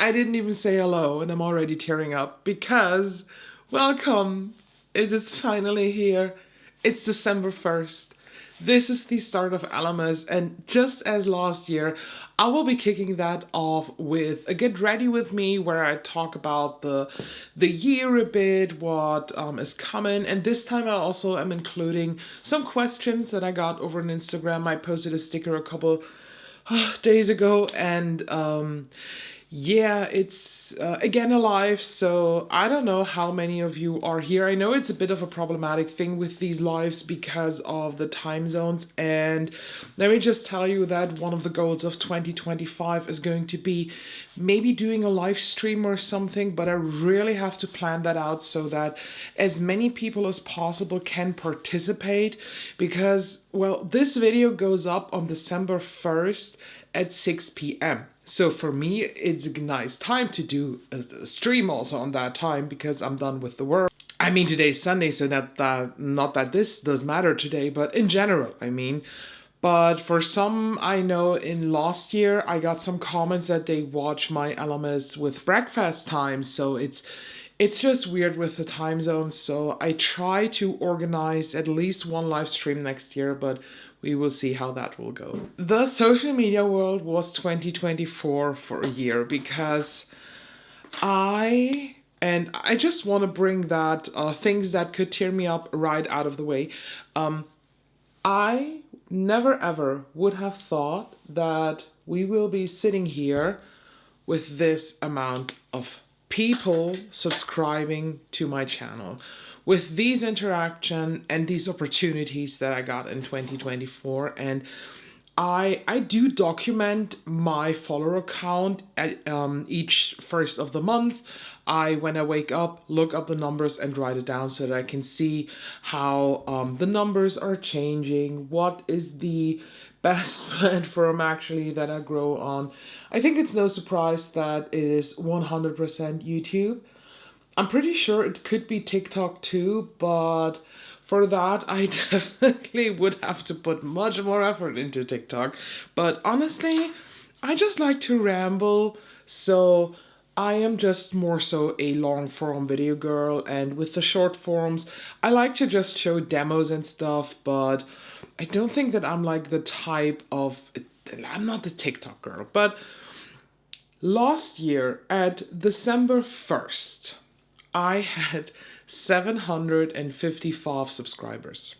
I didn't even say hello and I'm already tearing up because, welcome, it is finally here. It's December 1st. This is the start of Ellamas, and just as last year, I will be kicking that off with a Get Ready With Me, where I talk about the year a bit, what is coming, and this time I also am including some questions that I got over on Instagram. I posted a sticker a couple days ago, and yeah, it's again alive, so I don't know how many of you are here. I know it's a bit of a problematic thing with these lives because of the time zones, and let me just tell you that one of the goals of 2025 is going to be maybe doing a live stream or something, but I really have to plan that out so that as many people as possible can participate, because, well, this video goes up on December 1st at 6 p.m. So for me, it's a nice time to do a stream also on that time because I'm done with the work. I mean, today's Sunday, so not that this does matter today, but in general, I mean. But for some, I know in last year, I got some comments that they watch my Ellamas with breakfast time, so it's just weird with the time zones. So I try to organize at least one live stream next year, but we will see how that will go. The social media world was 2024 for a year because I just want to bring that things that could tear me up right out of the way. I never ever would have thought that we will be sitting here with this amount of people subscribing to my channel, with these interaction and these opportunities that I got in 2024. And I do document my follower count at each first of the month. When I wake up, look up the numbers and write it down so that I can see how the numbers are changing, what is the best platform actually that I grow on. I think it's no surprise that it is 100% YouTube. I'm pretty sure it could be TikTok too, but for that I definitely would have to put much more effort into TikTok. But honestly, I just like to ramble, so I am just more so a long form video girl, and with the short forms, I like to just show demos and stuff, but I don't think that I'm like the type of, I'm not the TikTok girl. But last year at December 1st, I had 755 subscribers.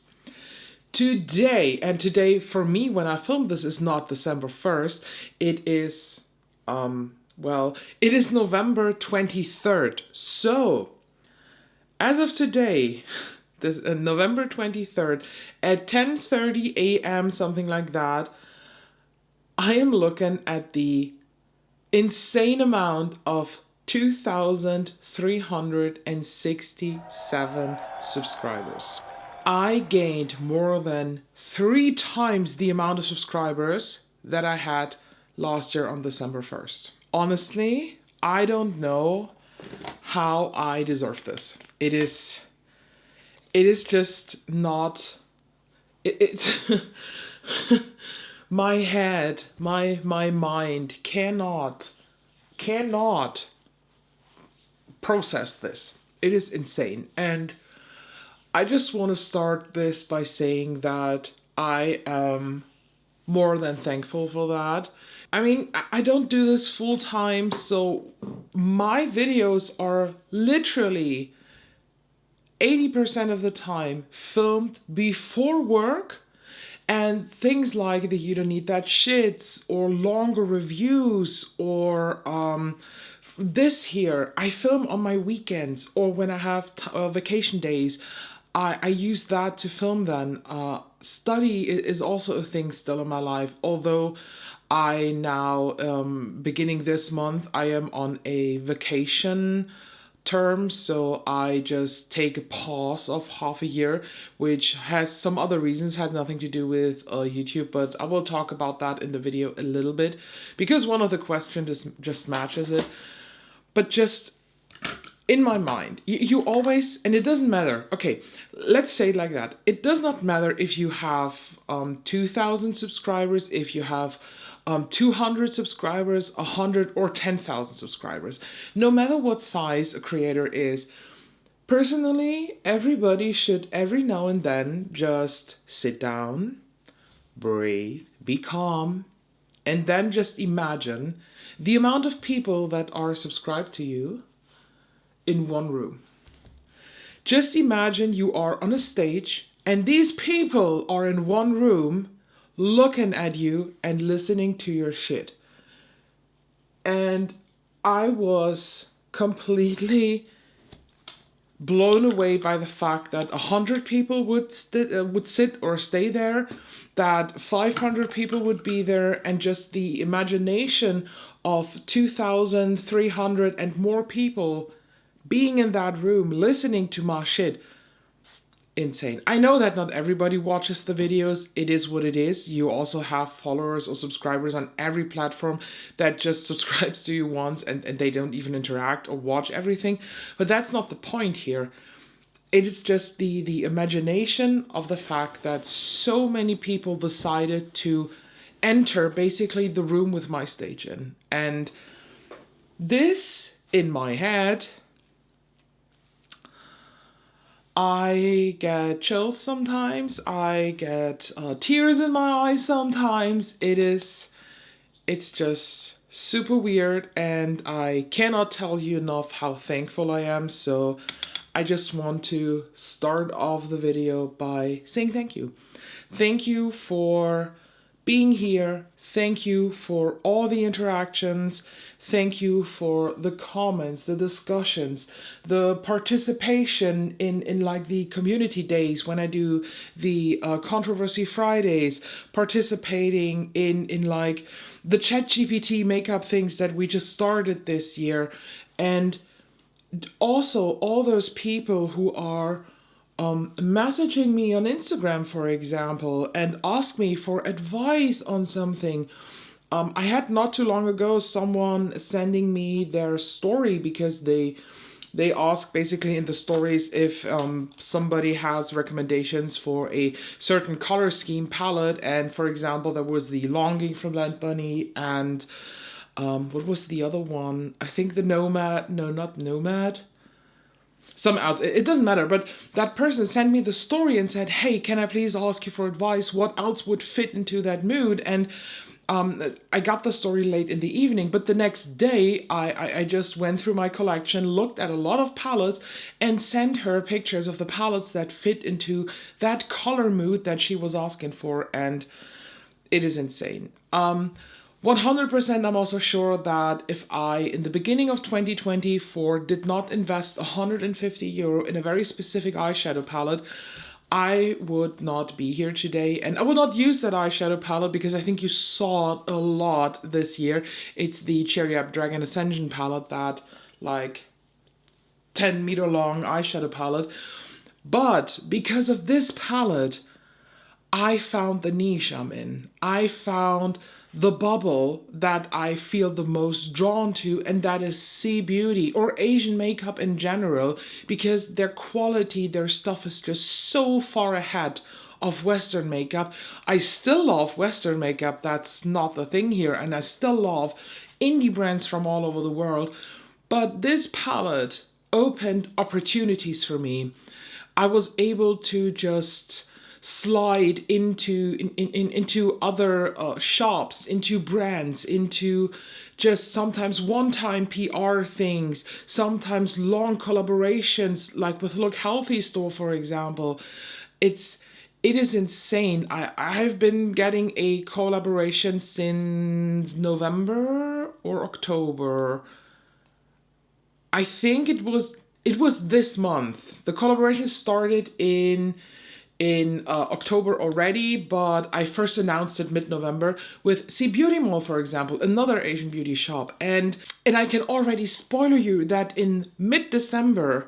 Today for me when I filmed this is not December 1st, it is, it is November 23rd. So, as of today, this November 23rd, at 10:30 a.m., something like that, I am looking at the insane amount of 2,367 subscribers. I gained more than 3 times the amount of subscribers that I had last year on December 1st. Honestly, I don't know how I deserve this. It is just not, it's my head, my mind cannot process this. It is insane. And I just want to start this by saying that I am more than thankful for that. I mean, I don't do this full time, so my videos are literally 80% of the time filmed before work. And things like the You Don't Need That Shits or longer reviews or this here, I film on my weekends or when I have vacation days. I use that to film then. Study is also a thing still in my life, although I now, beginning this month, I am on a vacation term, so I just take a pause of half a year, which has some other reasons, had nothing to do with YouTube, but I will talk about that in the video a little bit because one of the questions just matches it. But just in my mind, you always, and it doesn't matter, okay, let's say it like that, it does not matter if you have 2,000 subscribers, if you have 200 subscribers, 100 or 10,000 subscribers. No matter what size a creator is, personally, everybody should every now and then just sit down, breathe, be calm, and then just imagine the amount of people that are subscribed to you in one room. Just imagine you are on a stage and these people are in one room looking at you and listening to your shit. And I was completely blown away by the fact that 100 people would sit or stay there, that 500 people would be there, and just the imagination of 2,300 and more people being in that room listening to my shit. Insane. I know that not everybody watches the videos. It is what it is. You also have followers or subscribers on every platform that just subscribes to you once and they don't even interact or watch everything. But that's not the point here. It is just the imagination of the fact that so many people decided to enter basically the room with my stage in. And this, in my head, I get chills sometimes. I get tears in my eyes sometimes. It's just super weird, and I cannot tell you enough how thankful I am. So I just want to start off the video by saying thank you. Thank you for being here. Thank you for all the interactions. Thank you for the comments, the discussions, the participation in like the community days when I do the Controversy Fridays, participating in like the ChatGPT makeup things that we just started this year. And also all those people who are messaging me on Instagram, for example, and ask me for advice on something. I had not too long ago someone sending me their story because they ask basically in the stories if somebody has recommendations for a certain color scheme palette. And for example, there was the Longing from Land Bunny and what was the other one? I think the Nomad. No, not Nomad. Some else. It doesn't matter. But that person sent me the story and said, hey, can I please ask you for advice? What else would fit into that mood? And I got the story late in the evening, but the next day I just went through my collection, looked at a lot of palettes, and sent her pictures of the palettes that fit into that color mood that she was asking for, and it is insane. 100% I'm also sure that if I, in the beginning of 2024, did not invest €150 in a very specific eyeshadow palette, I would not be here today, and I will not use that eyeshadow palette because I think you saw it a lot this year. It's the Cherry Up Dragon Ascension palette, that like 10-meter long eyeshadow palette. But because of this palette, I found the niche I'm in. I found the bubble that I feel the most drawn to, and that is C beauty or Asian makeup in general, because their quality, their stuff is just so far ahead of Western makeup. I still love Western makeup, that's not the thing here, and I still love indie brands from all over the world, but this palette opened opportunities for me. I was able to just slide into other shops, into brands, into just sometimes one-time PR things, sometimes long collaborations, like with Look Healthy store, for example. It is insane. I've been getting a collaboration since November or October. I think it was this month. The collaboration started in October already, but I first announced it mid-November with C Beauty Mall, for example, another Asian beauty shop. And I can already spoiler you that in mid-December,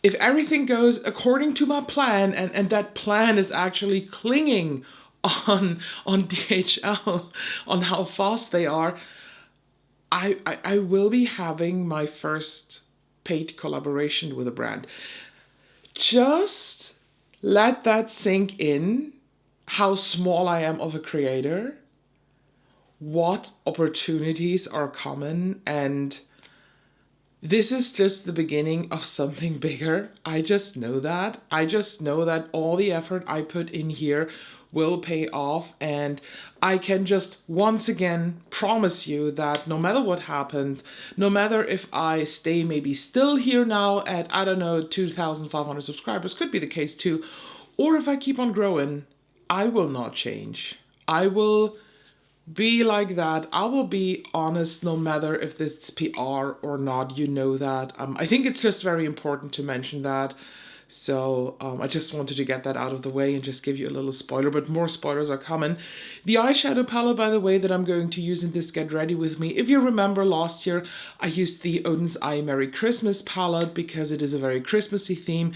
if everything goes according to my plan, and that plan is actually clinging on DHL, on how fast they are, I will be having my first paid collaboration with a brand. Just let that sink in, how small I am of a creator. what opportunities are coming, and this is just the beginning of something bigger. I just know that. I just know that all the effort I put in here will pay off, and I can just once again promise you that no matter what happens, no matter if I stay maybe still here now at, I don't know, 2,500 subscribers, could be the case too, or if I keep on growing, I will not change. I will be like that. I will be honest no matter if this is PR or not. You know that. I think it's just very important to mention that. So I just wanted to get that out of the way and just give you a little spoiler, but more spoilers are coming. The eyeshadow palette, by the way, that I'm going to use in this Get Ready With Me. If you remember last year, I used the Odin's Eye Merry Christmas palette because it is a very Christmassy theme.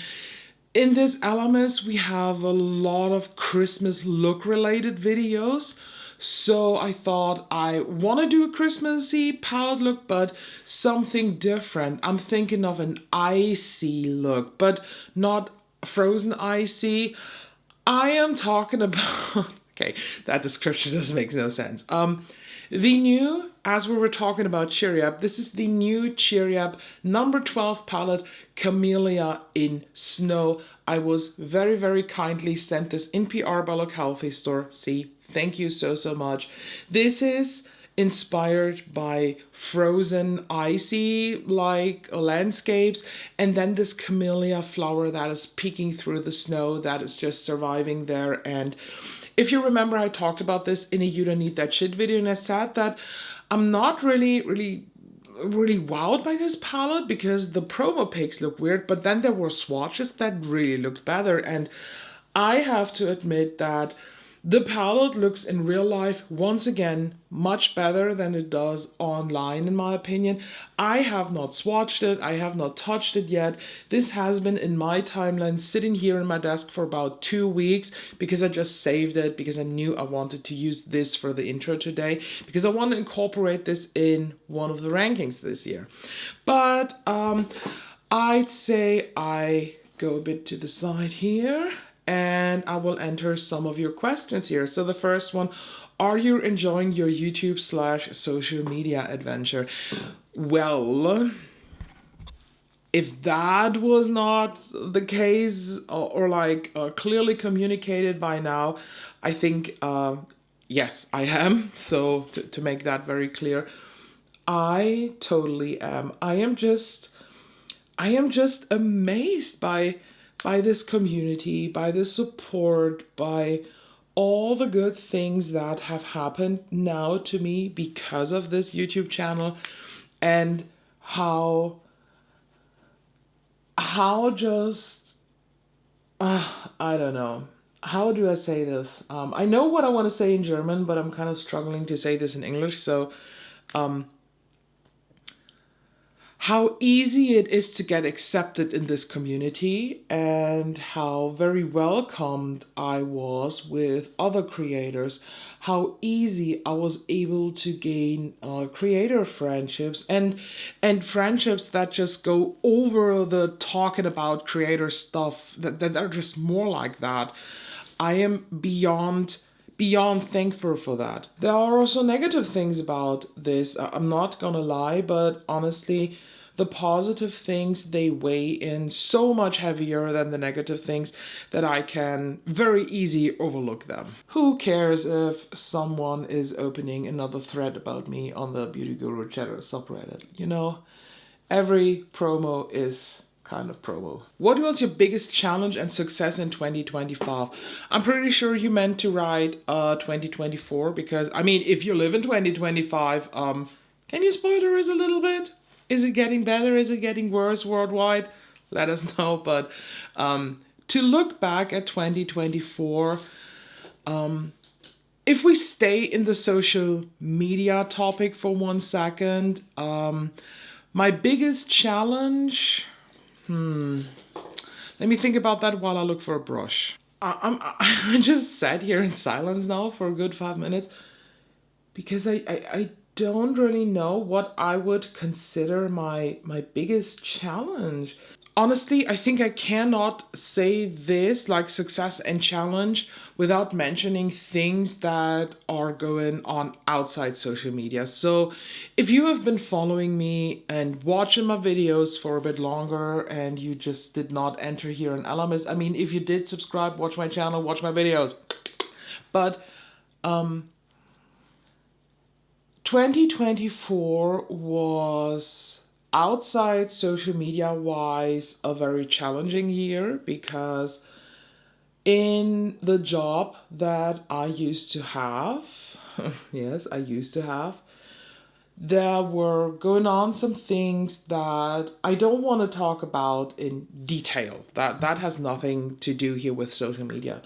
In this Ellamas, we have a lot of Christmas look related videos. So I thought I want to do a Christmassy palette look, but something different. I'm thinking of an icy look, but not frozen icy. I am talking about, okay, that description just makes no sense. The new, as we were talking about Cheery Up, this is the new Cheery Up number 12 palette, Camellia in Snow. I was very, very kindly sent this in PR by Local Face Store. See, thank you so, so much. This is inspired by frozen, icy, like landscapes, and then this camellia flower that is peeking through the snow that is just surviving there. And if you remember, I talked about this in a You Don't Need That Shit video, and I said that I'm not really wowed by this palette because the promo pics look weird, but then there were swatches that really looked better. And I have to admit that the palette looks in real life, once again, much better than it does online, in my opinion. I have not swatched it. I have not touched it yet. This has been in my timeline, sitting here in my desk for about 2 weeks because I just saved it because I knew I wanted to use this for the intro today because I want to incorporate this in one of the rankings this year. But I'd say I go a bit to the side here, and I will enter some of your questions here. So the first one, are you enjoying your YouTube/social media adventure? Well, if that was not the case or like clearly communicated by now, I think, yes, I am. So to make that very clear, I totally am. I am just amazed by this community, by the support, by all the good things that have happened now to me because of this YouTube channel, and how just, I don't know. How do I say this? I know what I want to say in German, but I'm kind of struggling to say this in English. So, how easy it is to get accepted in this community, and how very welcomed I was with other creators, how easy I was able to gain creator friendships and friendships that just go over the talking about creator stuff, that are just more like that. I am beyond thankful for that. There are also negative things about this. I'm not gonna lie, but honestly, the positive things, they weigh in so much heavier than the negative things that I can very easy overlook them. Who cares if someone is opening another thread about me on the Beauty Guru Chatter subreddit? You know, every promo is kind of promo. What was your biggest challenge and success in 2025? I'm pretty sure you meant to write 2024, because I mean, if you live in 2025, can you spoiler us a little bit? Is it getting better? Is it getting worse worldwide? Let us know. But to look back at 2024, if we stay in the social media topic for 1 second, my biggest challenge, let me think about that while I look for a brush. I just sat here in silence now for a good 5 minutes because I don't really know what I would consider my biggest challenge. honestly, I think I cannot say this like success and challenge without mentioning things that are going on outside social media. So, if you have been following me and watching my videos for a bit longer and you just did not enter here in Ellamas, I mean, if you did subscribe, watch my channel, watch my videos. But 2024 was outside social media wise a very challenging year because in the job that I used to have, yes, I used to have, there were going on some things that I don't want to talk about in detail. That has nothing to do here with social media.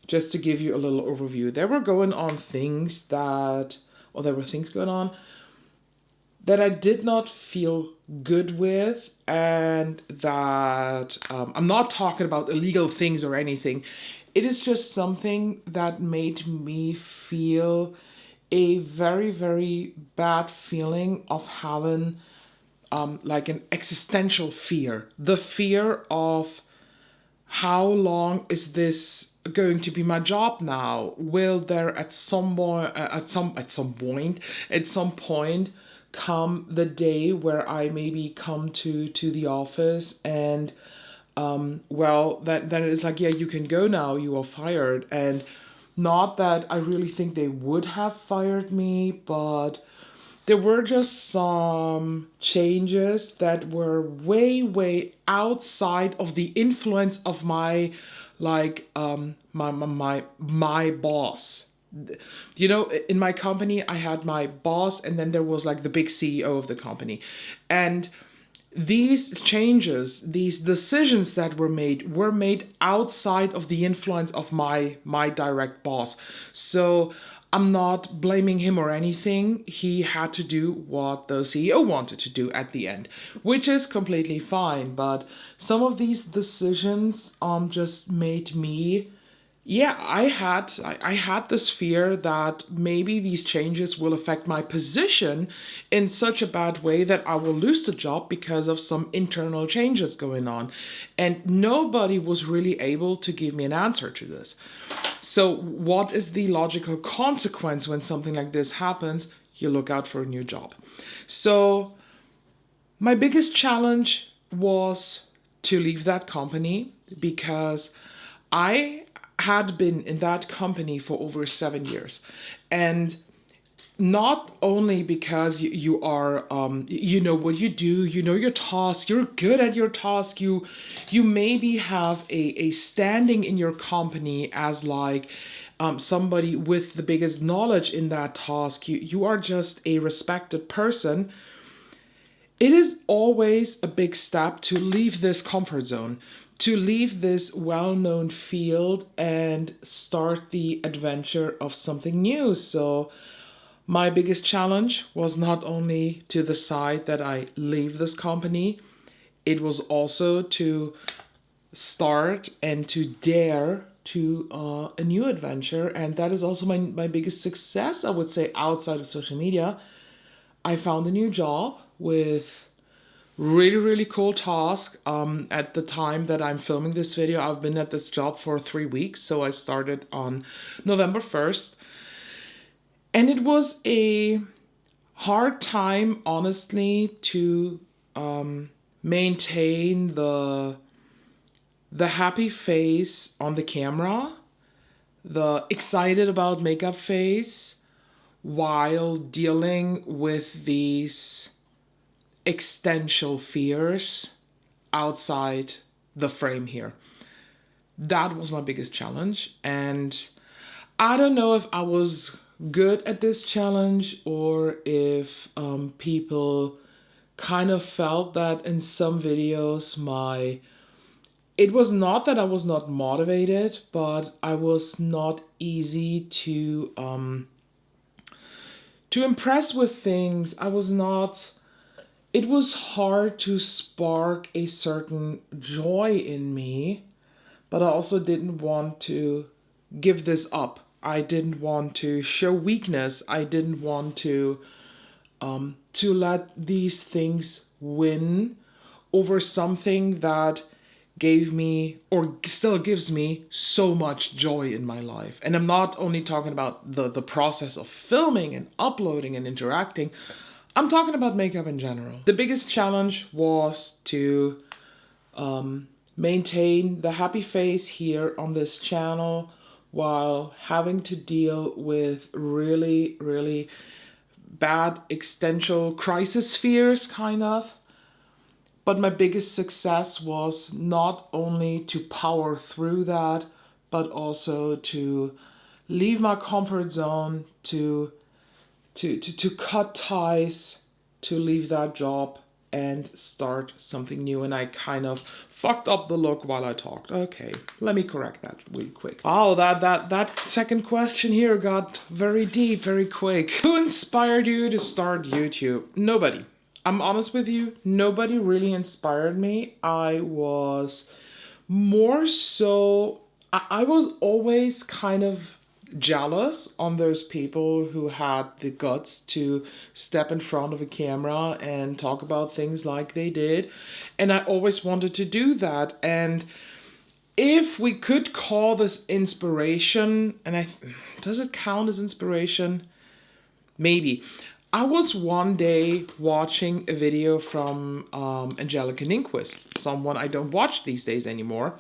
Just to give you a little overview, there were going on things that, or there were things going on that I did not feel good with, and that I'm not talking about illegal things or anything. It is just something that made me feel a very, very bad feeling of having like an existential fear. The fear of how long is this going to be my job now? Will there at some point come the day where I maybe come to the office and well, then it's like, yeah, you can go now, you are fired. And not that I really think they would have fired me, but there were just some changes that were way, way outside of the influence of my my boss. You know, in my company I had my boss, and then there was like the big CEO of the company. And these changes, these decisions that were made outside of the influence of my direct boss. So I'm not blaming him or anything. He had to do what the CEO wanted to do at the end, which is completely fine. But some of these decisions just made me, yeah, I had this fear that maybe these changes will affect my position in such a bad way that I will lose the job because of some internal changes going on. And nobody was really able to give me an answer to this. So, what is the logical consequence when something like this happens? You look out for a new job. So, my biggest challenge was to leave that company because I had been in that company for over 7 years. And not only because you are you know what you do, you know your task, you're good at your task, you maybe have a standing in your company as like somebody with the biggest knowledge in that task, you are just a respected person. It is always a big step to leave this comfort zone, to leave this well known field and start the adventure of something new. So, my biggest challenge was not only to decide that I leave this company, it was also to start and to dare to a new adventure. And that is also my biggest success, I would say, outside of social media. I found a new job with really, really cool task. At the time that I'm filming this video, I've been at this job for 3 weeks. So I started on November 1st. And it was a hard time, honestly, to maintain the happy face on the camera, the excited about makeup face, while dealing with these existential fears outside the frame here. That was my biggest challenge. And I don't know if I was good at this challenge or if people kind of felt that in some videos it was not that I was not motivated, but I was not easy to impress with things. It was hard to spark a certain joy in me, but I also didn't want to give this up. I didn't want to show weakness. I didn't want to let these things win over something that gave me or still gives me so much joy in my life. And I'm not only talking about the process of filming and uploading and interacting, I'm talking about makeup in general. The biggest challenge was to maintain the happy face here on this channel while having to deal with really, really bad existential crisis fears, kind of. But my biggest success was not only to power through that, but also to leave my comfort zone, to cut ties, to leave that job and start something new. And I kind of fucked up the look while I talked. Okay, let me correct that really quick. Oh, that second question here got very deep very quick. Who inspired you to start YouTube? Nobody. I'm honest with you, nobody really inspired me. I was more so, I was always kind of jealous on those people who had the guts to step in front of a camera and talk about things like they did. And I always wanted to do that. And if we could call this inspiration, and does it count as inspiration? Maybe. I was one day watching a video from ELLAKINKLEY, someone I don't watch these days anymore.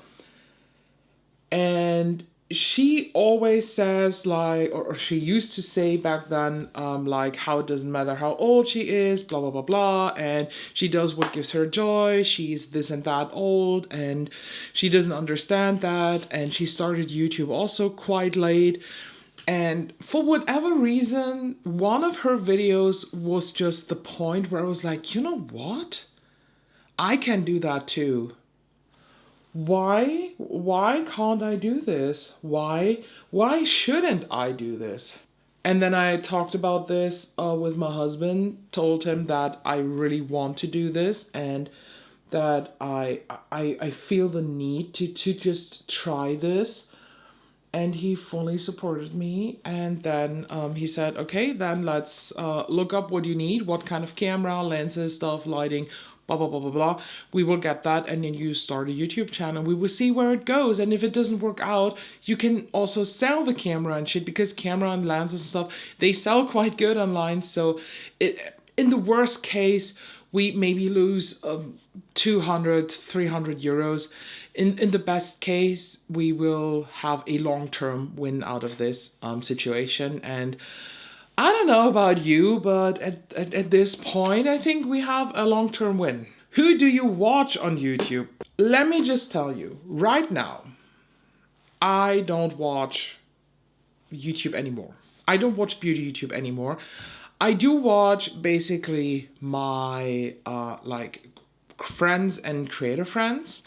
And she always says, like, or she used to say back then, like, how it doesn't matter how old she is, blah, blah, blah, blah. And she does what gives her joy. She's this and that old, and she doesn't understand that. And she started YouTube also quite late. And for whatever reason, one of her videos was just the point where I was like, you know what? I can do that too. Why can't I do this? Why shouldn't I do this? And then I talked about this with my husband, told him that I really want to do this and that I feel the need to just try this. And he fully supported me. And then he said, okay, then let's look up what you need, what kind of camera, lenses, stuff, lighting, blah, blah, blah, blah, blah. We will get that. And then you start a YouTube channel. We will see where it goes. And if it doesn't work out, you can also sell the camera and shit, because camera and lenses and stuff, they sell quite good online. So in the worst case, we maybe lose 200, 300 euros. In the best case, we will have a long-term win out of this situation. And I don't know about you, but at this point, I think we have a long-term win. Who do you watch on YouTube? Let me just tell you, right now, I don't watch YouTube anymore. I don't watch beauty YouTube anymore. I do watch basically my like friends and creator friends,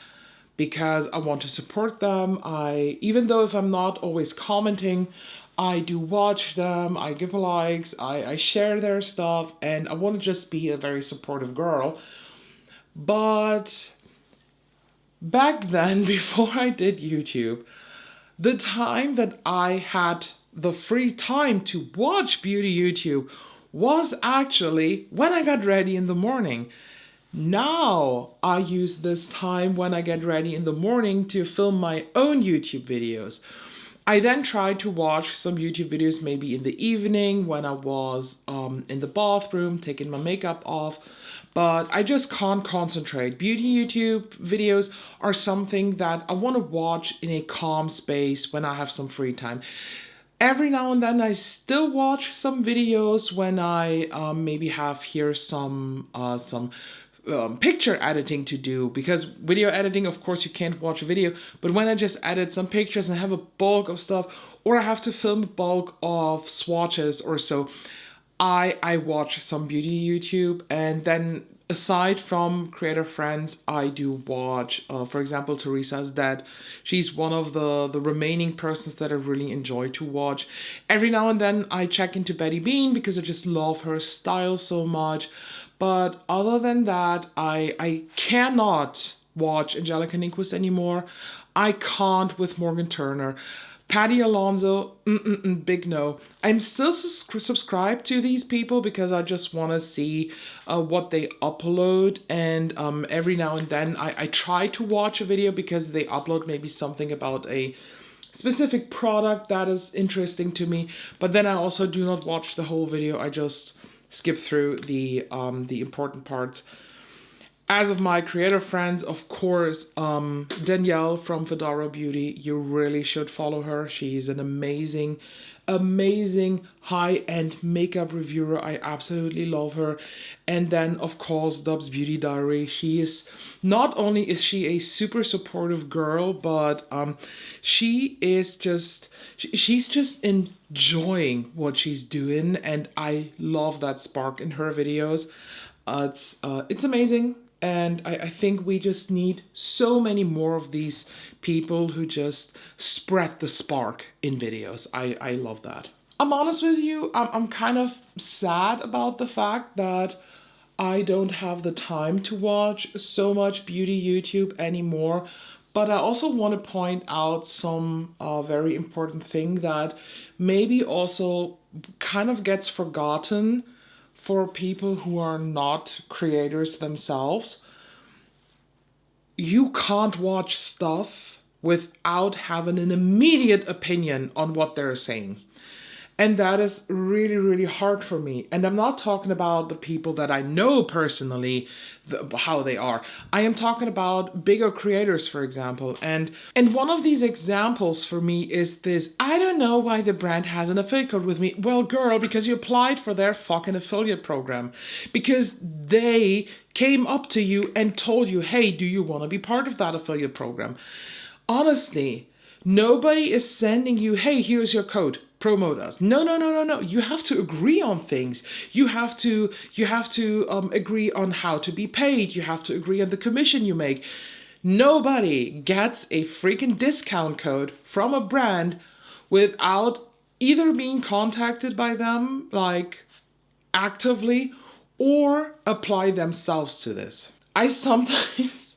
because I want to support them. Even though if I'm not always commenting, I do watch them, I give likes, I share their stuff, and I want to just be a very supportive girl. But back then, before I did YouTube, the time that I had the free time to watch beauty YouTube was actually when I got ready in the morning. Now I use this time when I get ready in the morning to film my own YouTube videos. I then try to watch some YouTube videos maybe in the evening when I was in the bathroom taking my makeup off, but I just can't concentrate. Beauty YouTube videos are something that I want to watch in a calm space when I have some free time. Every now and then I still watch some videos when I maybe have here some picture editing to do, because video editing, of course, you can't watch a video, but when I just edit some pictures and have a bulk of stuff, or I have to film a bulk of swatches or so, I watch some beauty YouTube. And then aside from creator friends, I do watch, for example, Teresa's Dead. She's one of the remaining persons that I really enjoy to watch. Every now and then I check into Betty Bean because I just love her style so much. But other than that, I cannot watch ELLAKINKLEY anymore. I can't with Morgan Turner. Patty Alonso, big no. I'm still subscribed to these people because I just want to see what they upload. And every now and then I try to watch a video because they upload maybe something about a specific product that is interesting to me. But then I also do not watch the whole video. I just skip through the important parts. As of my creator friends, of course, Danielle from Fedora Beauty, you really should follow her. She's an amazing high-end makeup reviewer. I absolutely love her. And then, of course, Dub's Beauty Diary. Not only is she a super supportive girl, but she's just enjoying what she's doing, and I love that spark in her videos. It's amazing. And I think we just need so many more of these people who just spread the spark in videos. I love that. I'm honest with you, I'm kind of sad about the fact that I don't have the time to watch so much beauty YouTube anymore. But I also want to point out some very important thing that maybe also kind of gets forgotten for people who are not creators themselves. You can't watch stuff without having an immediate opinion on what they're saying. And that is really, really hard for me. And I'm not talking about the people that I know personally, how they are. I am talking about bigger creators, for example. And one of these examples for me is this: I don't know why the brand has an affiliate code with me. Well, girl, because you applied for their fucking affiliate program. Because they came up to you and told you, hey, do you want to be part of that affiliate program? Honestly, nobody is sending you, hey, here's your code, promote us. No. You have to agree on things. You have to agree on how to be paid. You have to agree on the commission you make. Nobody gets a freaking discount code from a brand without either being contacted by them, like actively, or apply themselves to this. I sometimes,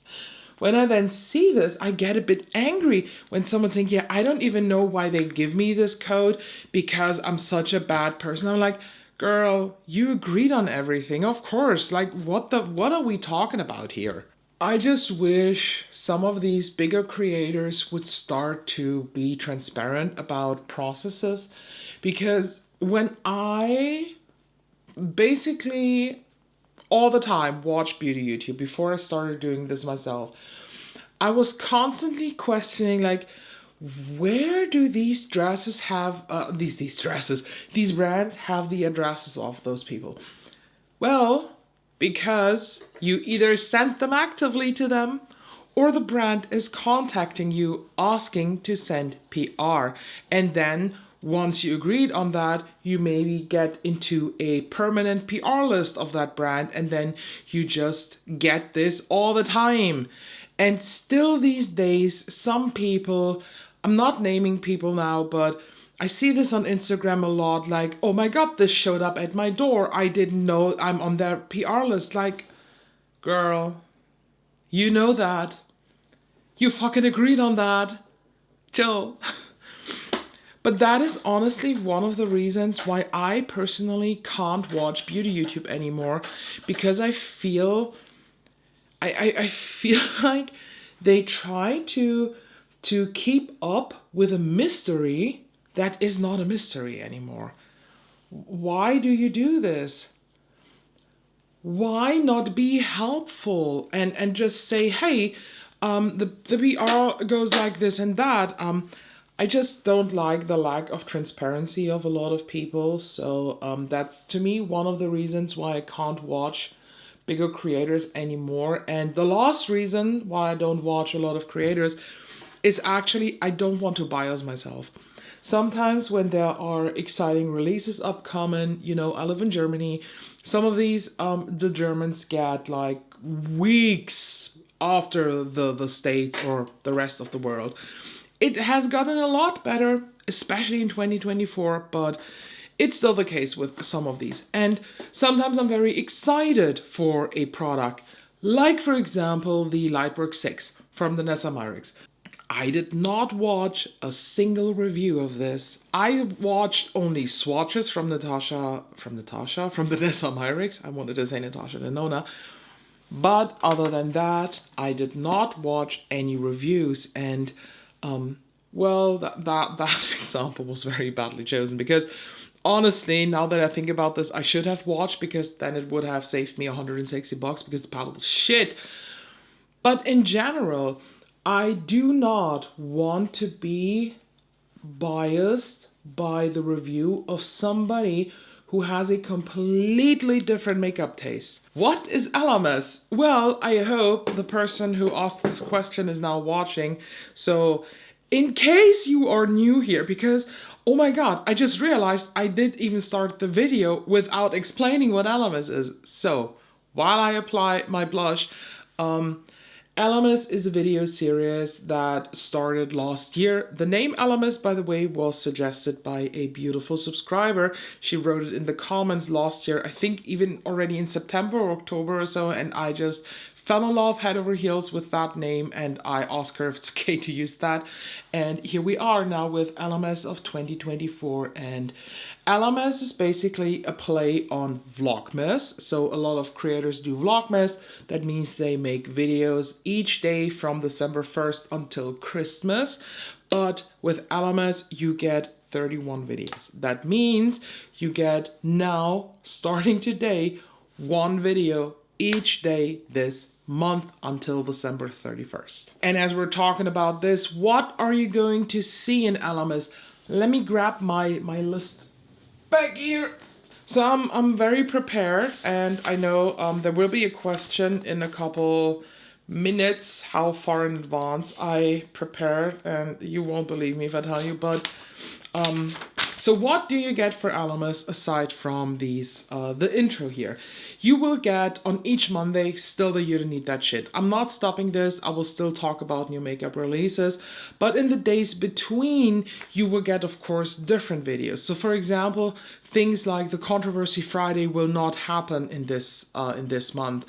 when I then see this, I get a bit angry when someone's saying, yeah, I don't even know why they give me this code because I'm such a bad person. I'm like, girl, you agreed on everything. Of course. Like, what are we talking about here? I just wish some of these bigger creators would start to be transparent about processes, because when I basically all the time watched beauty YouTube before I started doing this myself, I was constantly questioning, like, where do these dresses have these brands have the addresses of those people? Well, because you either sent them actively to them, or the brand is contacting you asking to send PR, and then once you agreed on that, you maybe get into a permanent PR list of that brand, and then you just get this all the time. And still these days, some people, I'm not naming people now, but I see this on Instagram a lot, like, oh my god, this showed up at my door. I didn't know I'm on their PR list. Like, girl, you know that. You fucking agreed on that. Chill. But that is honestly one of the reasons why I personally can't watch beauty YouTube anymore, because I feel I feel like they try to keep up with a mystery that is not a mystery anymore. Why do you do this? Why not be helpful and just say, hey, the PR goes like this and that. I just don't like the lack of transparency of a lot of people. So that's, to me, one of the reasons why I can't watch bigger creators anymore. And the last reason why I don't watch a lot of creators is actually I don't want to bias myself. Sometimes when there are exciting releases upcoming, I live in Germany. Some of these, the Germans get like weeks after the States or the rest of the world. It has gotten a lot better, especially in 2024, but it's still the case with some of these. And sometimes I'm very excited for a product, like, for example, the Lightwork 6 from the Nessa Myrix. I did not watch a single review of this. I watched only swatches from Vanessa Myricks. I wanted to say Natasha Denona. But other than that, I did not watch any reviews. And, well, that example was very badly chosen because honestly, now that I think about this, I should have watched because then it would have saved me $160 because the palette was shit. But in general, I do not want to be biased by the review of somebody who has a completely different makeup taste. What is Ellamas? Well, I hope the person who asked this question is now watching. So in case you are new here, because oh my god, I just realized I did even start the video without explaining what Ellamas is. So while I apply my blush, Ellamas is a video series that started last year. The name Ellamas, by the way, was suggested by a beautiful subscriber. She wrote it in the comments last year, I think even already in September or October or so, and I just fell in love head over heels with that name, and I asked her if it's okay to use that. And here we are now with Ellamas of 2024, and Ellamas is basically a play on Vlogmas. So a lot of creators do Vlogmas. That means they make videos each day from December 1st until Christmas. But with Ellamas, you get 31 videos. That means you get now, starting today, one video each day this month until December 31st. And as we're talking about this, what are you going to see in Ellamas? Let me grab my list back here. So I'm very prepared, and I know there will be a question in a couple minutes how far in advance I prepared, and you won't believe me if I tell you, but so what do you get for Ellamas aside from these the intro here? You will get on each Monday still the You Don't Need That Shit. I'm not stopping this. I will still talk about new makeup releases, but in the days between you will get, of course, different videos. So for example, things like the Controversy Friday will not happen in this month.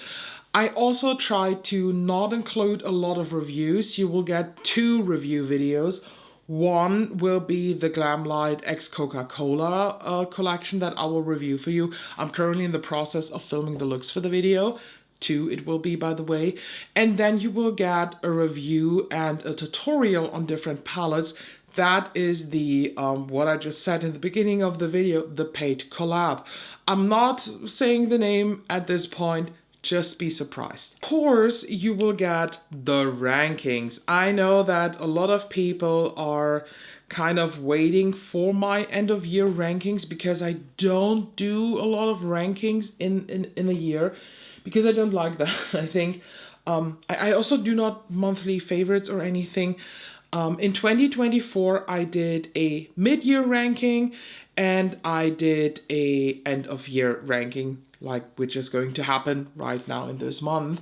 I also try to not include a lot of reviews. You will get 2 review videos. One will be the Glamlight X Coca-Cola collection that I will review for you. I'm currently in the process of filming the looks for the video. 2 it will be, by the way. And then you will get a review and a tutorial on different palettes. That is the, what I just said in the beginning of the video, the paid collab. I'm not saying the name at this point. Just be surprised. Of course, you will get the rankings. I know that a lot of people are kind of waiting for my end of year rankings because I don't do a lot of rankings in a year because I don't like that. I think I also do not monthly favorites or anything. In 2024, I did a mid-year ranking and I did a end of year ranking, which is going to happen right now in this month.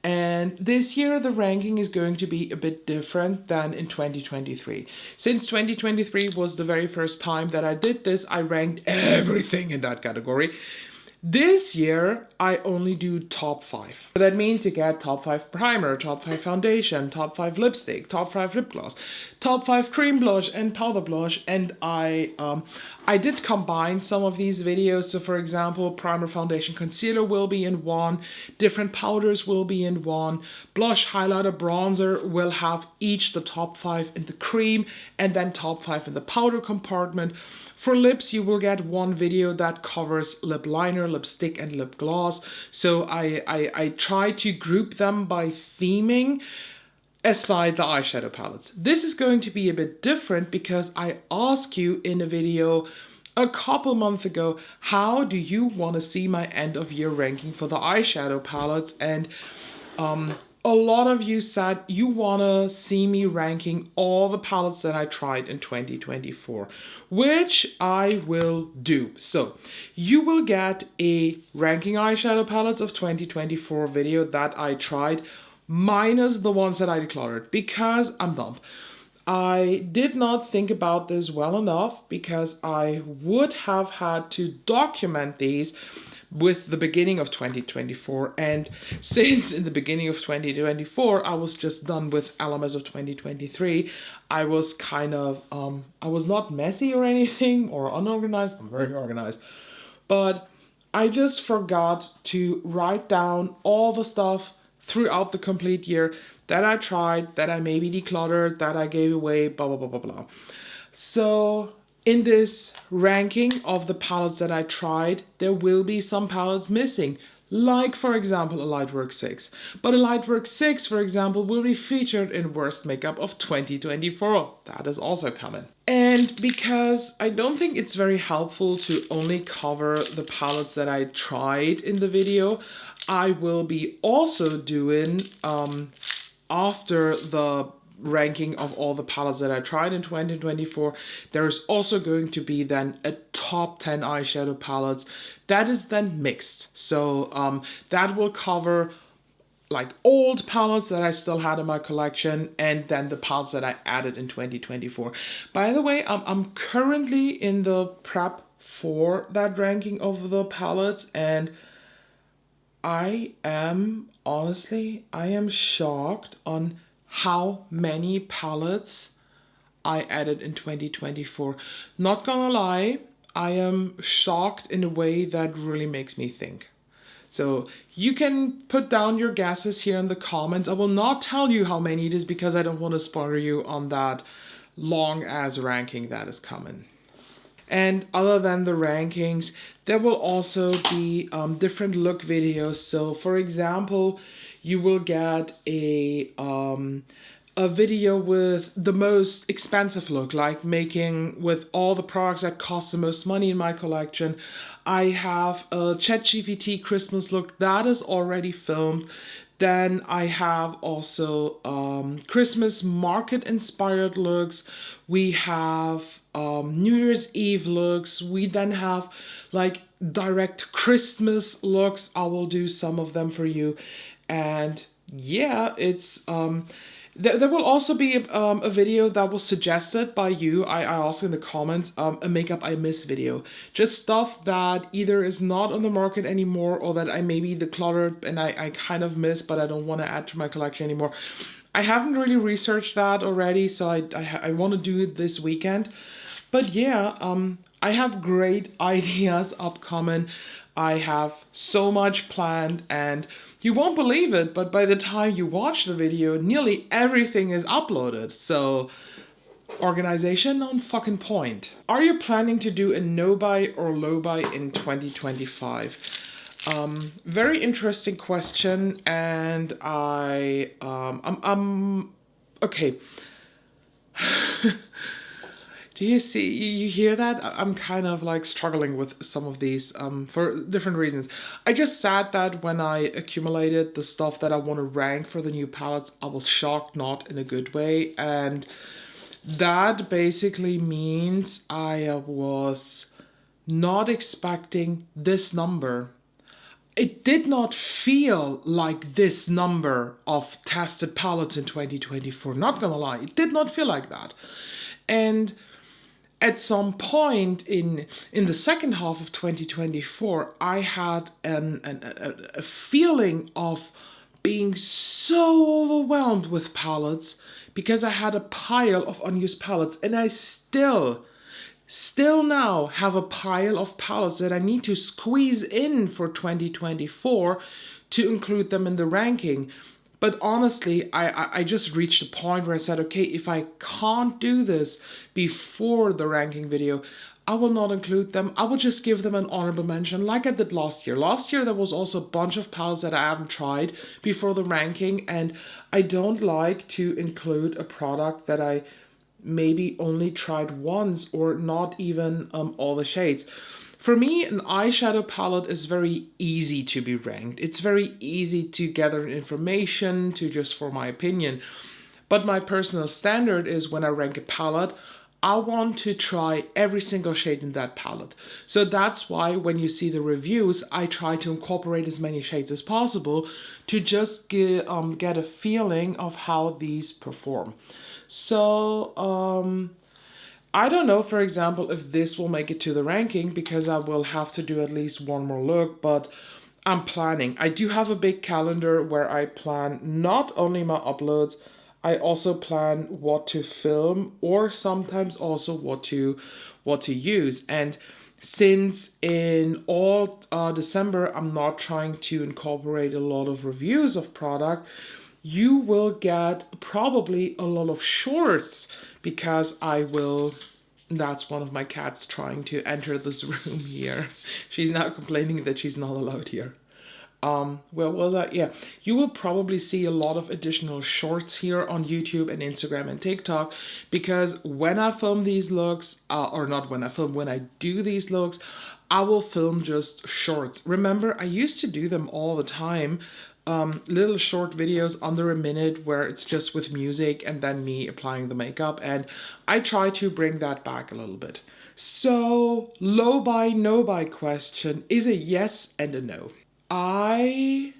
And this year the ranking is going to be a bit different than in 2023. Since 2023 was the very first time that I did this, I ranked everything in that category. This year, I only do top 5. So that means you get top 5 primer, top 5 foundation, top 5 lipstick, top 5 lip gloss, top 5 cream blush and powder blush. And I did combine some of these videos. So for example, primer, foundation, concealer will be in one, different powders will be in one, blush, highlighter, bronzer will have each the top 5 in the cream and then top 5 in the powder compartment. For lips, you will get one video that covers lip liner, lipstick, and lip gloss. So I try to group them by theming aside the eyeshadow palettes. This is going to be a bit different because I asked you in a video a couple months ago, how do you want to see my end of year ranking for the eyeshadow palettes? And a lot of you said you want to see me ranking all the palettes that I tried in 2024, which I will do. So you will get a ranking eyeshadow palettes of 2024 video that I tried, minus the ones that I decluttered, because I'm dumb. I did not think about this well enough because I would have had to document these, with the beginning of 2024. And since in the beginning of 2024, I was just done with Ellamas of 2023, I was kind of, I was not messy or anything or unorganized. I'm very organized. But I just forgot to write down all the stuff throughout the complete year that I tried, that I maybe decluttered, that I gave away, blah, blah, blah, blah, blah. So in this ranking of the palettes that I tried, there will be some palettes missing. Like, for example, a Lightwork 6. But a Lightwork 6, for example, will be featured in Worst Makeup of 2024. That is also coming. And because I don't think it's very helpful to only cover the palettes that I tried in the video, I will be also doing, after the ranking of all the palettes that I tried in 2024, there is also going to be then a top 10 eyeshadow palettes that is then mixed. So that will cover like old palettes that I still had in my collection, and then the palettes that I added in 2024. By the way, I'm currently in the prep for that ranking of the palettes, and I am shocked on how many palettes I added in 2024. Not gonna lie, I am shocked in a way that really makes me think. So you can put down your guesses here in the comments. I will not tell you how many it is because I don't want to spoil you on that long ass ranking that is coming. And other than the rankings, there will also be different look videos. So for example, you will get a video with the most expensive look, like making with all the products that cost the most money in my collection. I have a ChatGPT Christmas look that is already filmed. Then I have also Christmas market inspired looks. We have New Year's Eve looks. We then have like direct Christmas looks. I will do some of them for you. And yeah, it's there will also be a video that was suggested by you. I also in the comments, a makeup I miss video. Just stuff that either is not on the market anymore or that I maybe decluttered and I kind of miss, but I don't want to add to my collection anymore. I haven't really researched that already, so I want to do it this weekend. But yeah, I have great ideas upcoming. I have so much planned, and you won't believe it, but by the time you watch the video, nearly everything is uploaded. So, organization on fucking point. Are you planning to do a no-buy or low-buy in 2025? Very interesting question, and I'm okay. Do you see, you hear that? I'm kind of like struggling with some of these for different reasons. I just said that when I accumulated the stuff that I want to rank for the new palettes, I was shocked, not in a good way. And that basically means I was not expecting this number. It did not feel like this number of tested palettes in 2024. Not gonna lie, it did not feel like that. And at some point in the second half of 2024, I had a feeling of being so overwhelmed with palettes because I had a pile of unused palettes, and I still now have a pile of palettes that I need to squeeze in for 2024 to include them in the ranking. But honestly, I just reached a point where I said, okay, if I can't do this before the ranking video, I will not include them. I will just give them an honorable mention like I did last year. Last year, there was also a bunch of palettes that I haven't tried before the ranking, and I don't like to include a product that I maybe only tried once or not even all the shades. For me, an eyeshadow palette is very easy to be ranked. It's very easy to gather information, to just form my opinion. But my personal standard is when I rank a palette, I want to try every single shade in that palette. So that's why when you see the reviews, I try to incorporate as many shades as possible to just get a feeling of how these perform. So, I don't know, for example, if this will make it to the ranking because I will have to do at least one more look, but I'm planning. I do have a big calendar where I plan not only my uploads, I also plan what to film or sometimes also what to use. And since in all December I'm not trying to incorporate a lot of reviews of product, you will get probably a lot of shorts because I will. That's one of my cats trying to enter this room here. She's now complaining that she's not allowed here. Where was I? Yeah, you will probably see a lot of additional shorts here on YouTube and Instagram and TikTok because when I film these looks, or not when I film, when I do these looks, I will film just shorts. Remember, I used to do them all the time. Little short videos under a minute where it's just with music and then me applying the makeup, and I try to bring that back a little bit. So, low buy, no buy question is a yes and a no. I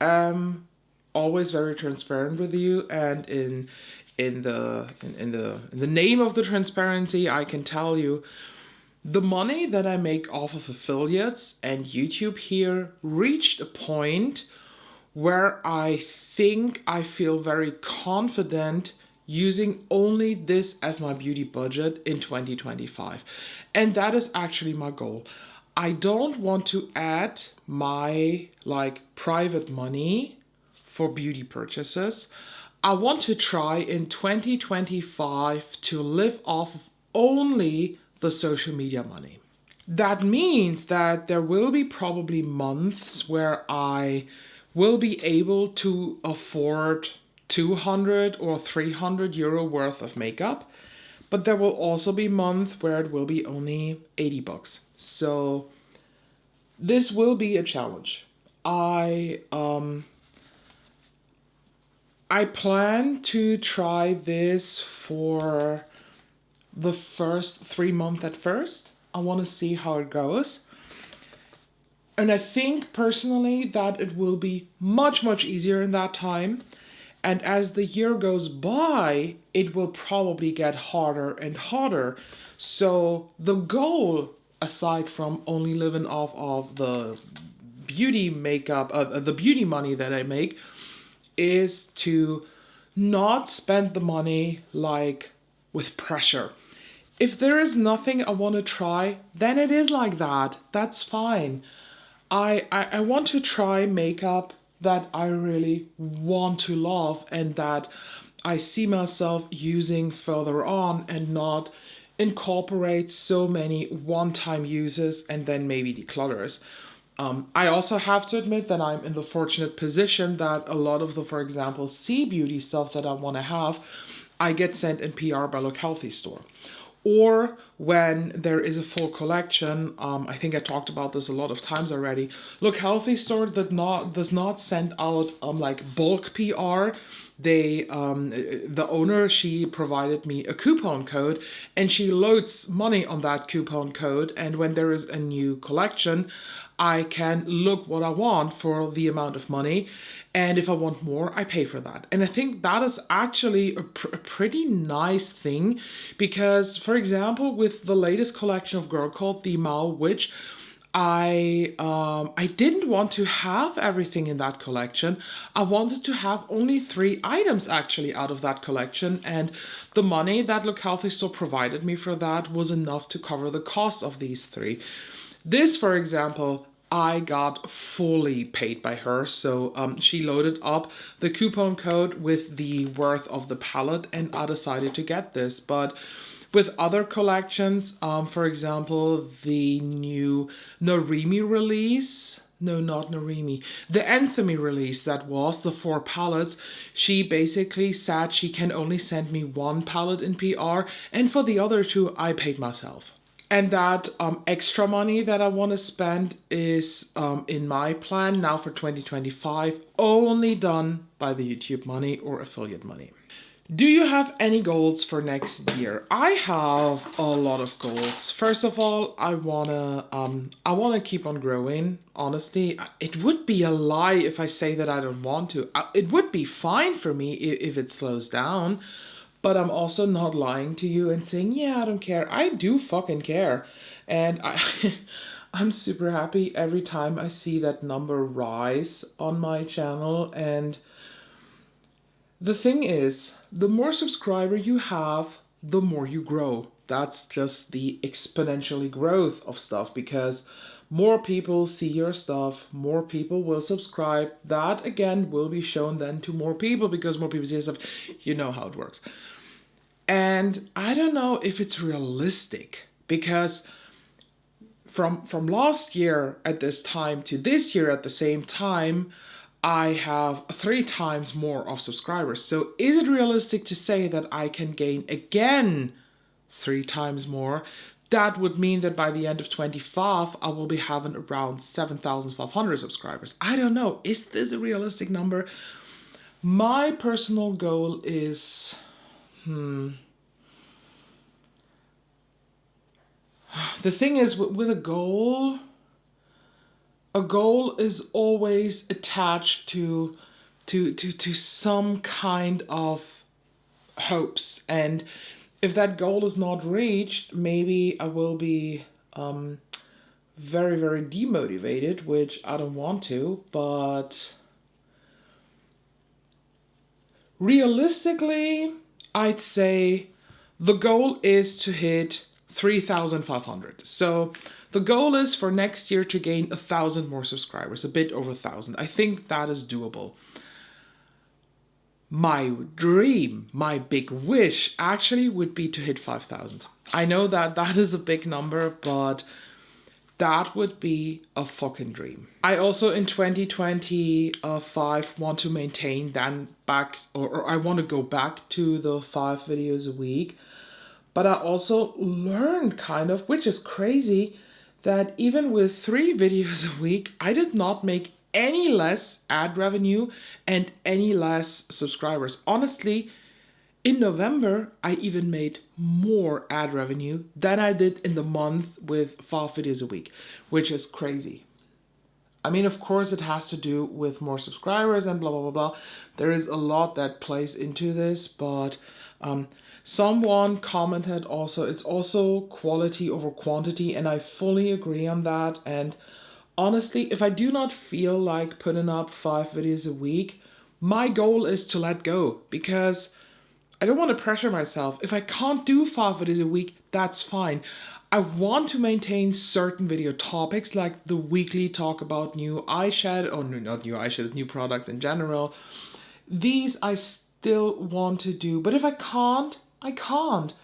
am always very transparent with you, and in the name of the transparency, I can tell you the money that I make off of affiliates and YouTube here reached a point where I think I feel very confident using only this as my beauty budget in 2025. And that is actually my goal. I don't want to add my private money for beauty purchases. I want to try in 2025 to live off of only the social media money. That means that there will be probably months where I will be able to afford 200 or 300 euro worth of makeup, but there will also be months where it will be only 80 bucks. So this will be a challenge. I plan to try this for the first 3 months at first. I want to see how it goes. And I think personally that it will be much, much easier in that time. And as the year goes by, it will probably get harder and harder. So the goal, aside from only living off of the beauty makeup, the beauty money that I make, is to not spend the money with pressure. If there is nothing I want to try, then it is like that. That's fine. I want to try makeup that I really want to love and that I see myself using further on, and not incorporate so many one-time uses and then maybe declutters. I also have to admit that I'm in the fortunate position that a lot of the, for example, sea beauty stuff that I want to have, I get sent in PR by Look Healthy Store. Or when there is a full collection, I think I talked about this a lot of times already. Look Healthy Store does not send out bulk PR. The owner, she provided me a coupon code, and she loads money on that coupon code. And when there is a new collection, I can look what I want for the amount of money. And if I want more, I pay for that. And I think that is actually a pretty nice thing because, for example, with the latest collection of Girl Code, the Mao Witch, I didn't want to have everything in that collection. I wanted to have only 3 items actually out of that collection, and the money that Look Healthy Store provided me for that was enough to cover the cost of these 3. This, for example, I got fully paid by her. So she loaded up the coupon code with the worth of the palette, and I decided to get this. But with other collections, for example, the new Narimi release, no, not Narimi, the Anthemy release, that was the 4 palettes, she basically said she can only send me 1 palette in PR, and for the other 2, I paid myself. And that extra money that I want to spend is in my plan now for 2025 only done by the YouTube money or affiliate money. Do you have any goals for next year? I have a lot of goals. First of all, I wanna keep on growing. Honestly, it would be a lie if I say that I don't want to. It would be fine for me if it slows down. but I'm also not lying to you and saying, yeah, I don't care. I do fucking care. And I'm super happy every time I see that number rise on my channel. And the thing is, the more subscriber you have, the more you grow. That's just the exponentially growth of stuff, because more people see your stuff, more people will subscribe. That again will be shown then to more people because more people see your stuff. You know how it works. And I don't know if it's realistic, because from last year at this time to this year at the same time, I have 3 times more of subscribers. So is it realistic to say that I can gain again 3 times more? That would mean that by the end of 25, I will be having around 7,500 subscribers. I don't know. Is this a realistic number? My personal goal is... The thing is, with a goal is always attached to some kind of hopes. And if that goal is not reached, maybe I will be very, very demotivated, which I don't want to. But realistically, I'd say the goal is to hit 3,500. So the goal is for next year to gain 1,000 more subscribers, a bit over 1,000. I think that is doable. My dream, my big wish actually would be to hit 5,000. I know that that is a big number, but that would be a fucking dream. I also in 2025 want to maintain then back, or I want to go back to the 5 videos a week. But I also learned kind of, which is crazy, that even with 3 videos a week, I did not make any less ad revenue and any less subscribers. Honestly, in November, I even made more ad revenue than I did in the month with 5 videos a week, which is crazy. I mean, of course, it has to do with more subscribers and blah, blah, blah, blah. There is a lot that plays into this, but someone commented also, it's also quality over quantity, and I fully agree on that. And honestly, if I do not feel like putting up 5 videos a week, my goal is to let go, because I don't want to pressure myself. If I can't do 5 videos a week, that's fine. I want to maintain certain video topics, like the weekly talk about new eyeshadow, or no, not new eyeshadows, new product in general. These I still want to do, but if I can't, I can't.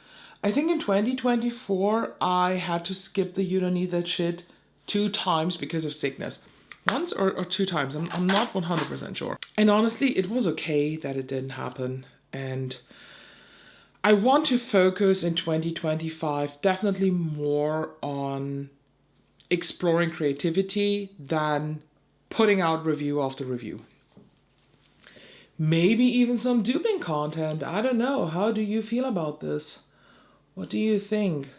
I think in 2024, I had to skip the You Don't Need That Shit 2 times because of sickness. Once or 2 times, I'm not 100% sure. And honestly, it was okay that it didn't happen. And I want to focus in 2025 definitely more on exploring creativity than putting out review after review. Maybe even some duping content. I don't know. How do you feel about this? What do you think?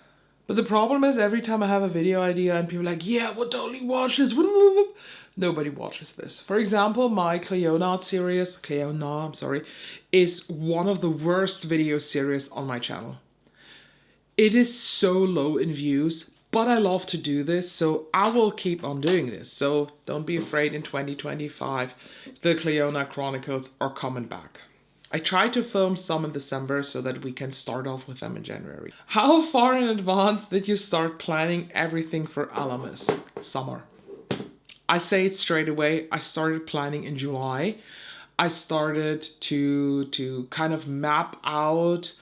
But the problem is, every time I have a video idea and people are like, yeah, we'll totally watch this. Nobody watches this. For example, my Cleona series, is one of the worst video series on my channel. It is so low in views, but I love to do this, so I will keep on doing this. So don't be afraid, in 2025, the Cleona Chronicles are coming back. I tried to film some in December so that we can start off with them in January. How far in advance did you start planning everything for Ellamas? Summer. I say it straight away, I started planning in July. I started to kind of map out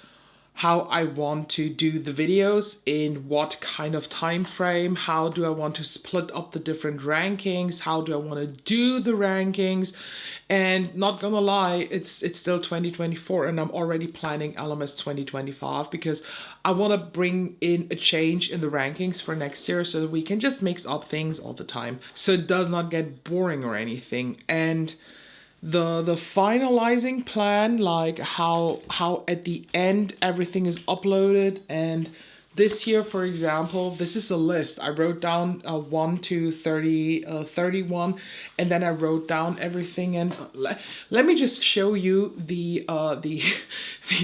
how I want to do the videos, in what kind of time frame, how do I want to split up the different rankings, how do I want to do the rankings. And not gonna lie, it's still 2024 and I'm already planning Ellamas 2025, because I want to bring in a change in the rankings for next year so that we can just mix up things all the time, so it does not get boring or anything. And the finalizing plan, like how at the end everything is uploaded and This year, for example, this is a list. I wrote down 1 to 30, 31, and then I wrote down everything. And let me just show you the the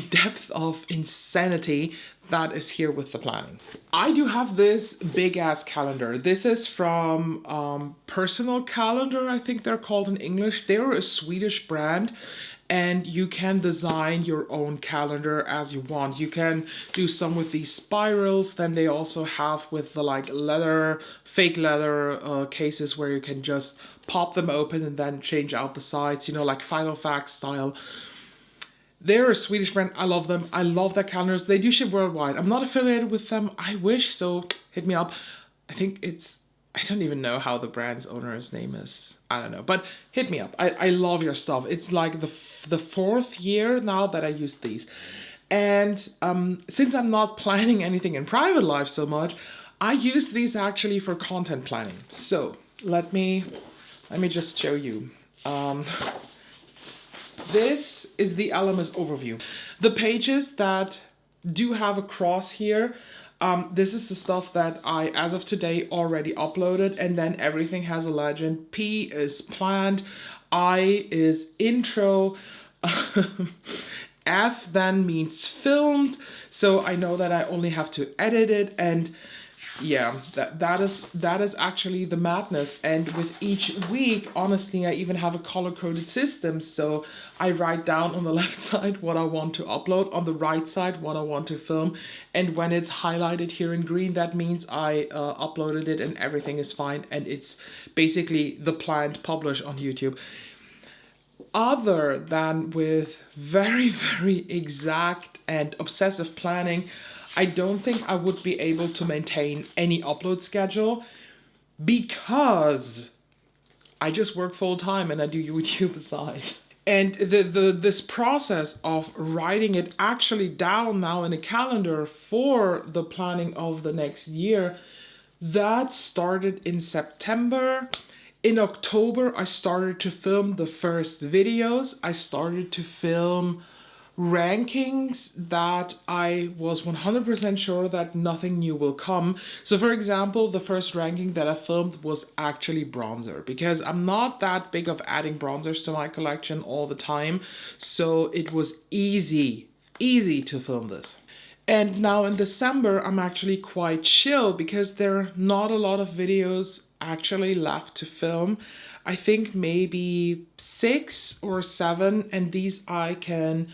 depth of insanity that is here with the planning. I do have this big ass calendar. This is from Personal Calendar, I think they're called in English. They're a Swedish brand, and you can design your own calendar as you want. You can do some with these spirals. Then they also have with the like leather, fake leather cases where you can just pop them open and then change out the sides, you know, like Final Fact style. They're a Swedish brand. I love them. I love their calendars. They do ship worldwide. I'm not affiliated with them. I wish, so hit me up. I think it's, I don't even know how the brand's owner's name is. I don't know, but hit me up. I love your stuff. It's like the fourth year now that I use these. And since I'm not planning anything in private life so much, I use these actually for content planning. So let me just show you. This is the Ellamas overview. The pages that do have a cross here, this is the stuff that I, as of today, already uploaded, and then everything has a legend. P is planned, I is intro, F then means filmed, so I know that I only have to edit it, and yeah, that is actually the madness. And with each week, honestly, I even have a color-coded system. So I write down on the left side what I want to upload, on the right side what I want to film. And when it's highlighted here in green, that means I uploaded it and everything is fine. And it's basically the planned publish on YouTube. Other than with very, very exact and obsessive planning, I don't think I would be able to maintain any upload schedule because I just work full time and I do YouTube aside. And this process of writing it actually down now in a calendar for the planning of the next year, that started in September. In October, I started to film the first videos. I started to film rankings that I was 100% sure that nothing new will come. So for example, the first ranking that I filmed was actually bronzer, because I'm not that big of adding bronzers to my collection all the time. So it was easy to film this. And now in December, I'm actually quite chill because there are not a lot of videos actually left to film. I think maybe 6 or 7, and these I can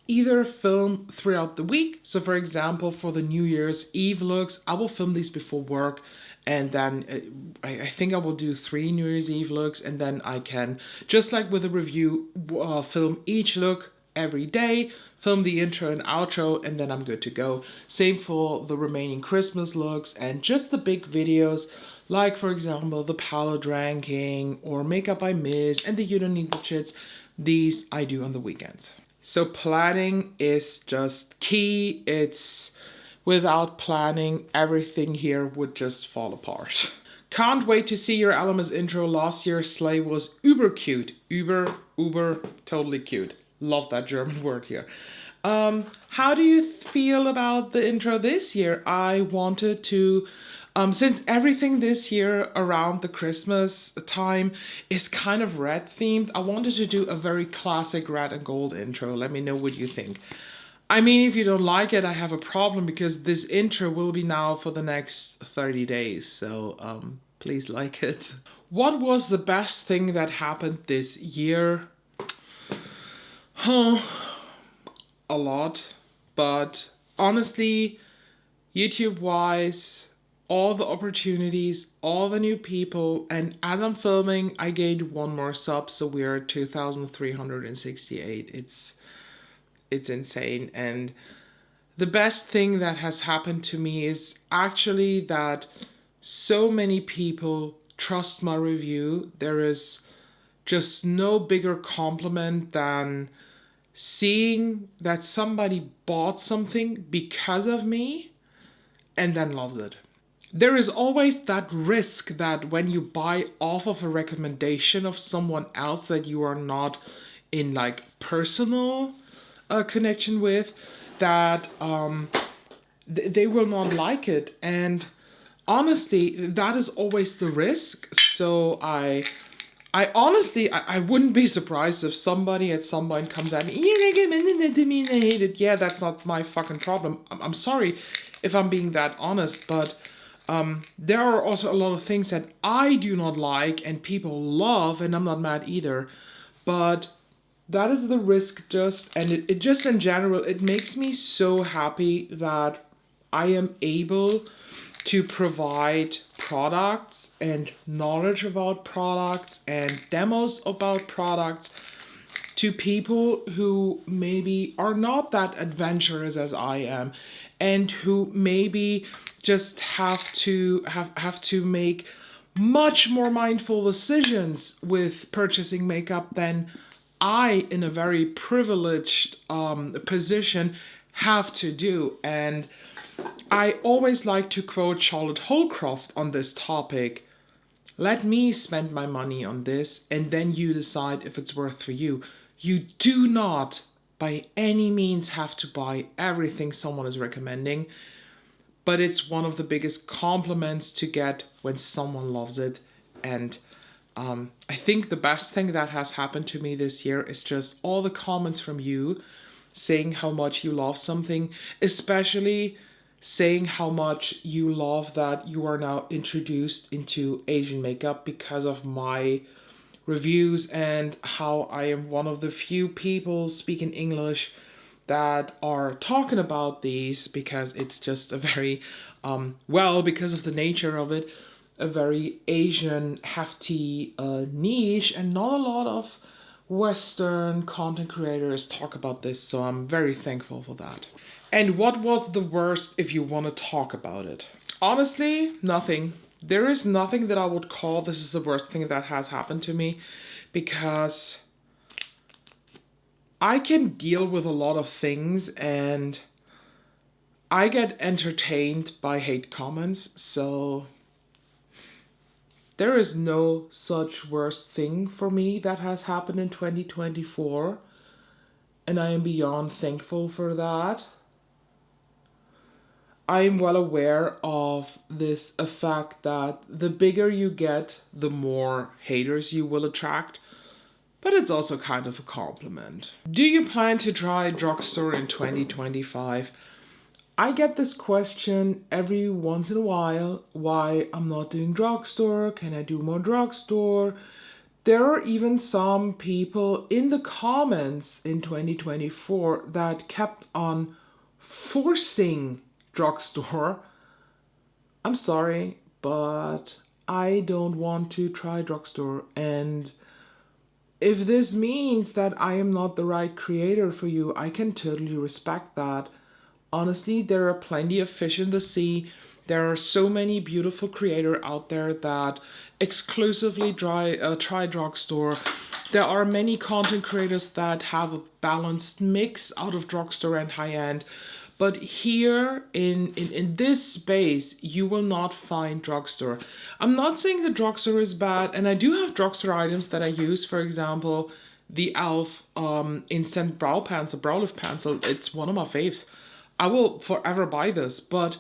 either film throughout the week. So for example, for the New Year's Eve looks, I will film these before work, and then I think I will do 3 New Year's Eve looks, and then I can, just like with a review, film each look every day, film the intro and outro, and then I'm good to go. Same for the remaining Christmas looks and just the big videos, like for example the palette ranking or makeup by Miss and the You Don't Need the Chits. These I do on the weekends. So planning is just key. It's without planning, everything here would just fall apart. Can't wait to see your Ellamas intro. Last year's sleigh was uber cute. Uber, totally cute. Love that German word here. How do you feel about the intro this year? I wanted to, since everything this year around the Christmas time is kind of red themed, I wanted to do a very classic red and gold intro. Let me know what you think. I mean, if you don't like it, I have a problem because this intro will be now for the next 30 days. So please like it. What was the best thing that happened this year? A lot, but honestly, YouTube-wise, all the opportunities, all the new people, and as I'm filming, I gained 1 more sub, so we're at 2,368. It's insane, and the best thing that has happened to me is actually that so many people trust my review. There is just no bigger compliment than seeing that somebody bought something because of me and then loves it. There is always that risk that when you buy off of a recommendation of someone else that you are not in like personal connection with, that they will not like it. And honestly, that is always the risk. So I honestly, I wouldn't be surprised if somebody at some point comes at me, you recommended it to me and I hate it. Yeah, that's not my fucking problem. I'm sorry if I'm being that honest, but there are also a lot of things that I do not like and people love, and I'm not mad either. But that is the risk just, and it just in general, it makes me so happy that I am able to provide products and knowledge about products and demos about products to people who maybe are not that adventurous as I am, and who maybe just have to make much more mindful decisions with purchasing makeup than I, in a very privileged position, have to do. And I always like to quote Charlotte Holcroft on this topic. Let me spend my money on this, and then you decide if it's worth for you. You do not, by any means, have to buy everything someone is recommending, but it's one of the biggest compliments to get when someone loves it. And I think the best thing that has happened to me this year is just all the comments from you saying how much you love something, especially saying how much you love that you are now introduced into Asian makeup because of my reviews, and how I am one of the few people speaking English that are talking about these, because it's just a very, because of the nature of it, a very Asian hefty niche, and not a lot of Western content creators talk about this, so I'm very thankful for that. And what was the worst, if you want to talk about it? Honestly, nothing. There is nothing that I would call this is the worst thing that has happened to me, because I can deal with a lot of things and I get entertained by hate comments, so there is no such worst thing for me that has happened in 2024, and I am beyond thankful for that. I am well aware of this effect that the bigger you get, the more haters you will attract, but it's also kind of a compliment. Do you plan to try Drugstore in 2025? I get this question every once in a while, why I'm not doing Drugstore, can I do more Drugstore? There are even some people in the comments in 2024 that kept on forcing Drugstore. I'm sorry, but I don't want to try Drugstore, and if this means that I am not the right creator for you, I can totally respect that. Honestly, there are plenty of fish in the sea. There are so many beautiful creators out there that exclusively try Drugstore. There are many content creators that have a balanced mix out of Drugstore and high-end. But here in this space, you will not find Drugstore. I'm not saying the Drugstore is bad, and I do have Drugstore items that I use. For example, the e.l.f. Instant Brow Pencil, Brow Lift Pencil. It's one of my faves. I will forever buy this, but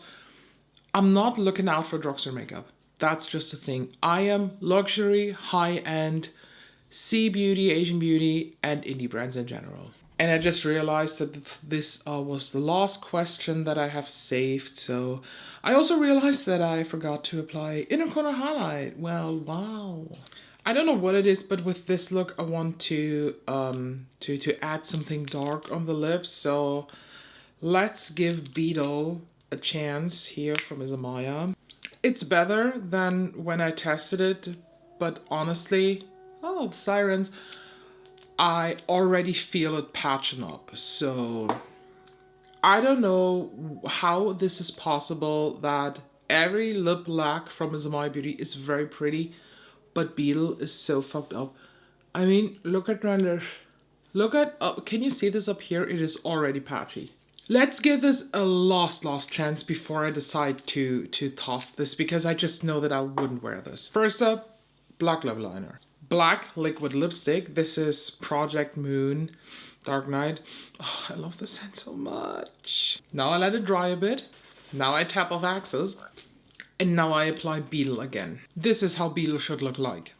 I'm not looking out for Drugstore makeup. That's just a thing. I am luxury, high-end, sea beauty, Asian beauty, and indie brands in general. And I just realized that this was the last question that I have saved. So I also realized that I forgot to apply inner corner highlight. Well, wow. I don't know what it is, but with this look, I want to add something dark on the lips. So let's give Beetle a chance here from Izamaya. It's better than when I tested it, but honestly, oh, the sirens. I already feel it patching up, so I don't know how this is possible that every lip lac from Izamaya Beauty is very pretty, but Beetle is so fucked up. I mean, look at my lip. Look at, can you see this up here? It is already patchy. Let's give this a last chance before I decide to toss this, because I just know that I wouldn't wear this. First up, black lip liner. Black liquid lipstick. This is Project Moon Dark Night. Oh, I love the scent so much. Now I let it dry a bit. Now I tap off access. And now I apply Beetle again. This is how Beetle should look like.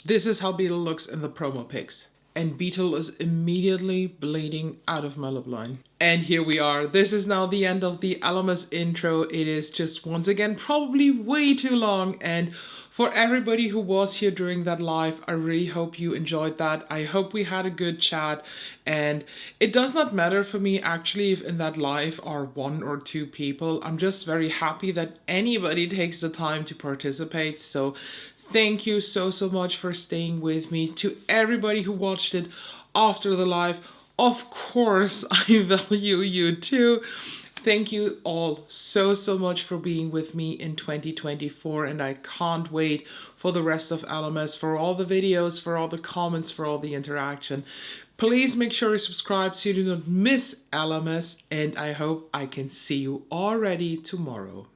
This is how Beetle looks in the promo pics. And Beetle is immediately bleeding out of my lip line. And here we are. This is now the end of the Ellamas intro. It is just once again probably way too long, and for everybody who was here during that live, I really hope you enjoyed that. I hope we had a good chat, and it does not matter for me actually if in that live are 1 or 2 people. I'm just very happy that anybody takes the time to participate. So thank you so much for staying with me. To everybody who watched it after the live, of course I value you too. Thank you all so much for being with me in 2024, and I can't wait for the rest of Ellamas, for all the videos, for all the comments, for all the interaction. Please make sure you subscribe so you do not miss Ellamas, and I hope I can see you already tomorrow.